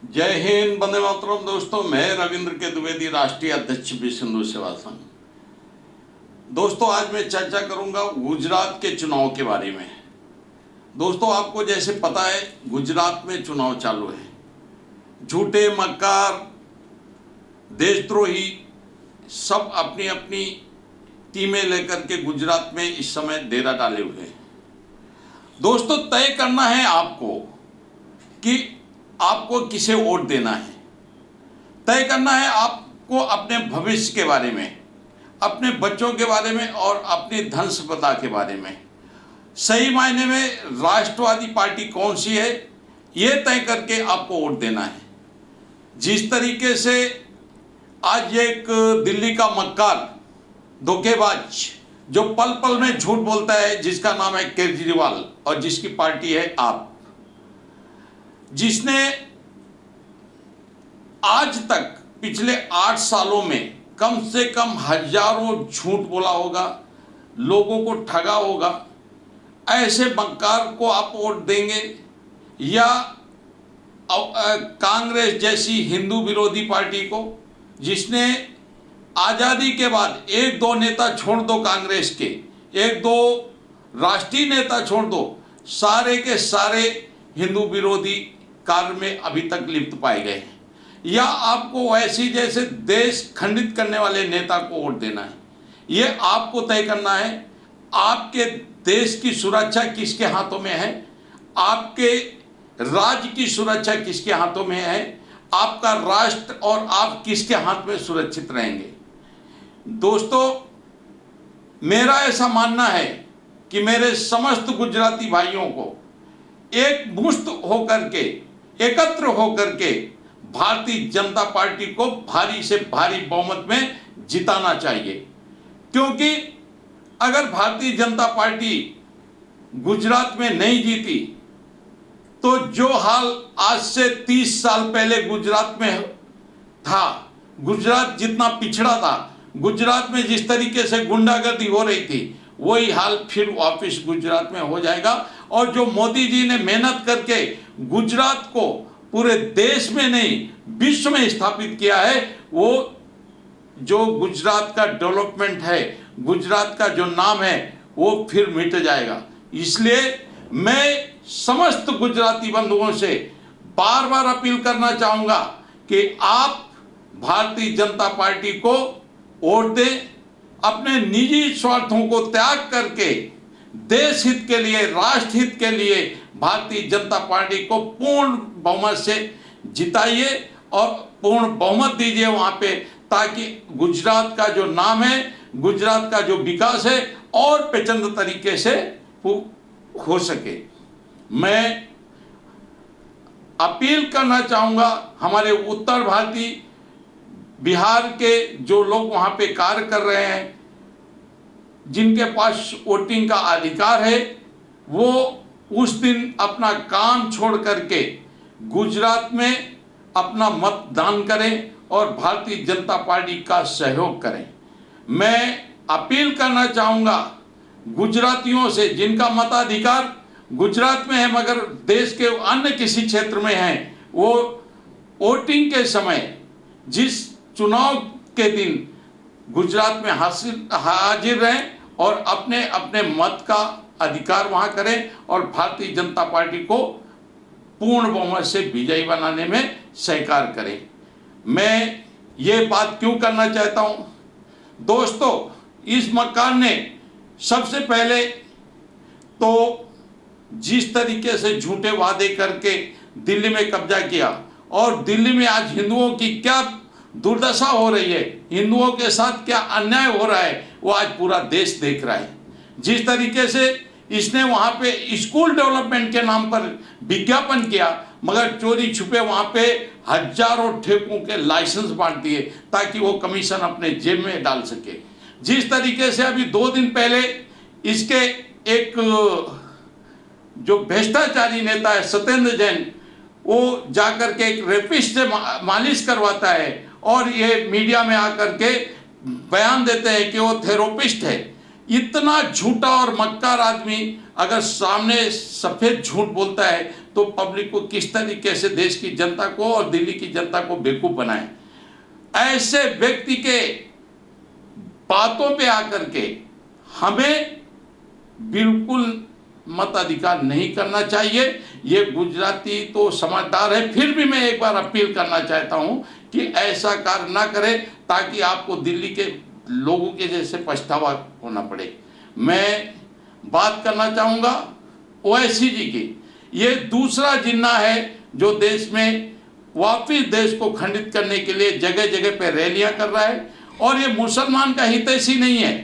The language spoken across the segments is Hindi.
जय हिंद, वंदे मातरम। दोस्तों, मैं रविंद्र के द्विवेदी, राष्ट्रीय अध्यक्ष विश्व हिंदू सेवा संघ। दोस्तों, आज मैं चर्चा करूंगा गुजरात के चुनाव के बारे में। दोस्तों, आपको जैसे पता है, गुजरात में चुनाव चालू है। झूठे, मक्कार, देशद्रोही सब अपनी अपनी टीमें लेकर के गुजरात में इस समय डेरा डाले हुए हैं। दोस्तों, तय करना है आपको कि आपको किसे वोट देना है। तय करना है आपको अपने भविष्य के बारे में, अपने बच्चों के बारे में और अपनी धन संपदा के बारे में। सही मायने में राष्ट्रवादी पार्टी कौन सी है, ये तय करके आपको वोट देना है। जिस तरीके से आज एक दिल्ली का मक्कार, धोखेबाज, जो पल पल में झूठ बोलता है, जिसका नाम है केजरीवाल और जिसकी पार्टी है आप, जिसने आज तक पिछले 8 सालों में कम से कम हजारों झूठ बोला होगा, लोगों को ठगा होगा, ऐसे मक्कार को आप वोट देंगे? या कांग्रेस जैसी हिंदू विरोधी पार्टी को, जिसने आज़ादी के बाद एक दो नेता छोड़ दो, कांग्रेस के एक दो राष्ट्रीय नेता छोड़ दो, सारे के सारे हिंदू विरोधी कार्य में अभी तक लिप्त पाए गए हैं? या आपको ऐसी जैसे देश खंडित करने वाले नेता को वोट देना है? ये आपको तय करना है। आपके देश की सुरक्षा किसके हाथों में है? आपके राज्य की सुरक्षा किसके हाथों में है? आपका राष्ट्र और आप किसके हाथ में सुरक्षित रहेंगे? दोस्तों, मेरा ऐसा मानना है कि मेरे समस्त गुजराती भाइयों को एक मुश्त होकर के, एकत्र होकर के भारतीय जनता पार्टी को भारी से भारी बहुमत में जिताना चाहिए। क्योंकि अगर भारतीय जनता पार्टी गुजरात में नहीं जीती तो जो हाल आज से 30 साल पहले गुजरात में था, गुजरात जितना पिछड़ा था, गुजरात में जिस तरीके से गुंडागर्दी हो रही थी, वही हाल फिर वापस गुजरात में हो जाएगा। और जो मोदी जी ने मेहनत करके गुजरात को पूरे देश में नहीं, विश्व में स्थापित किया है, वो जो गुजरात का डेवलपमेंट है, गुजरात का जो नाम है, वो फिर मिट जाएगा। इसलिए मैं समस्त गुजराती बंधुओं से बार बार अपील करना चाहूँगा कि आप भारतीय जनता पार्टी को वोट दें। अपने निजी स्वार्थों को त्याग करके देश हित के लिए, राष्ट्र हित के लिए भारतीय जनता पार्टी को पूर्ण बहुमत से जिताइए और पूर्ण बहुमत दीजिए वहाँ पे, ताकि गुजरात का जो नाम है, गुजरात का जो विकास है, और प्रचंड तरीके से हो सके। मैं अपील करना चाहूँगा हमारे उत्तर भारतीय, बिहार के जो लोग वहाँ पे कार्य कर रहे हैं, जिनके पास वोटिंग का अधिकार है, वो उस दिन अपना काम छोड़ करके गुजरात में अपना मतदान करें और भारतीय जनता पार्टी का सहयोग करें। मैं अपील करना चाहूँगा गुजरातियों से, जिनका मताधिकार गुजरात में है मगर देश के अन्य किसी क्षेत्र में है, वो वोटिंग के समय जिस चुनाव के दिन गुजरात में हाजिर रहें और अपने अपने मत का अधिकार वहां करें और भारतीय जनता पार्टी को पूर्ण बहुमत से विजयी बनाने में सहकार करें। मैं ये बात क्यों करना चाहता हूं? दोस्तों, इस मक्कार ने सबसे पहले तो जिस तरीके से झूठे वादे करके दिल्ली में कब्जा किया, और दिल्ली में आज हिंदुओं की क्या दुर्दशा हो रही है, हिंदुओं के साथ क्या अन्याय हो रहा है, वो आज पूरा देश देख रहा है। जिस तरीके से इसने वहाँ पे स्कूल डेवलपमेंट के नाम पर विज्ञापन किया, मगर चोरी छुपे वहाँ पे हजारों ठेकों के लाइसेंस बांट दिए ताकि वो कमीशन अपने जेब में डाल सके। जिस तरीके से अभी 2 दिन पहले इसके एक जो भ्रष्टाचारी नेता है सत्येंद्र जैन, वो जाकर के एक रेपिस्ट से मालिश करवाता है और ये मीडिया में आकर के बयान देते हैं कि वो थेरोपिस्ट है। इतना झूठा और मक्कार आदमी अगर सामने सफेद झूठ बोलता है तो पब्लिक को किस तरीके से देश की जनता को और दिल्ली की जनता को बेवकूफ बनाए। ऐसे व्यक्ति के बातों पे आकर के हमें बिल्कुल मताधिकार नहीं करना चाहिए। ये गुजराती तो समझदार है, फिर भी मैं एक बार अपील करना चाहता हूं कि ऐसा कार्य ना करें ताकि आपको दिल्ली के लोगों के जैसे पछतावा होना पड़े। मैं बात करना चाहूँगा ओवैसी जी की। ये दूसरा जिन्ना है जो देश में वापिस देश को खंडित करने के लिए जगह जगह पे रैलियां कर रहा है, और ये मुसलमान का हितैषी नहीं है।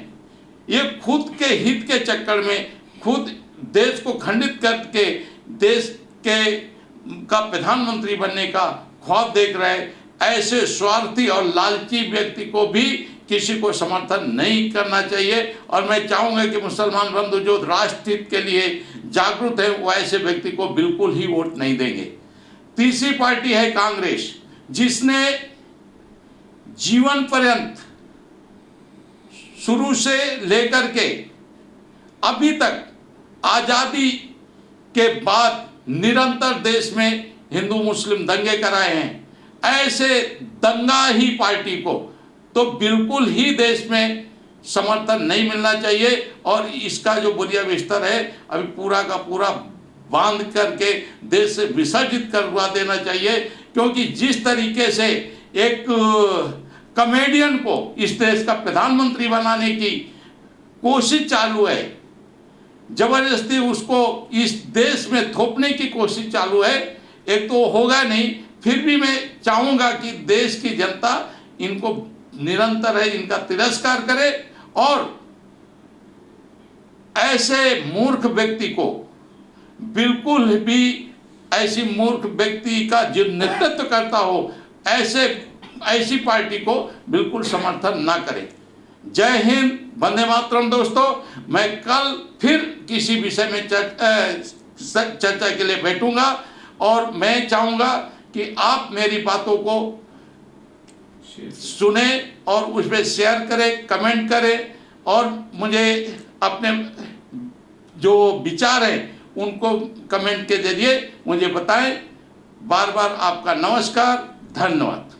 ये खुद के हित के चक्कर में खुद देश को खंडित करके देश का प्रधानमंत्री बनने का ख्वाब देख रहे हैं। ऐसे स्वार्थी और लालची व्यक्ति को भी किसी को समर्थन नहीं करना चाहिए, और मैं चाहूँगा कि मुसलमान बंधु जो राष्ट्र हित के लिए जागरूक हैं वो ऐसे व्यक्ति को बिल्कुल ही वोट नहीं देंगे। तीसरी पार्टी है कांग्रेस, जिसने जीवन पर्यंत शुरू से लेकर के अभी तक आज़ादी के बाद निरंतर देश में हिंदू मुस्लिम दंगे कराए हैं। ऐसे दंगा ही पार्टी को तो बिल्कुल ही देश में समर्थन नहीं मिलना चाहिए, और इसका जो बुनिया बिस्तर है अभी पूरा का पूरा बांध करके देश से विसर्जित करवा देना चाहिए। क्योंकि जिस तरीके से एक कॉमेडियन को इस देश का प्रधानमंत्री बनाने की कोशिश चालू है, जबरदस्ती उसको इस देश में थोपने की कोशिश चालू है, एक तो होगा नहीं। फिर भी मैं चाहूँगा कि देश की जनता इनको निरंतर है इनका तिरस्कार करे, और ऐसे मूर्ख व्यक्ति को बिल्कुल भी, ऐसी मूर्ख व्यक्ति का जो नेतृत्व करता हो ऐसी पार्टी को बिल्कुल समर्थन ना करें। जय हिंद, वंदे मातरम। दोस्तों, मैं कल फिर किसी विषय में चर्चा के लिए बैठूंगा, और मैं चाहूँगा कि आप मेरी बातों को सुने और उस पर शेयर करें, कमेंट करें, और मुझे अपने जो विचार हैं उनको कमेंट के जरिए मुझे बताएं। बार बार आपका नमस्कार, धन्यवाद।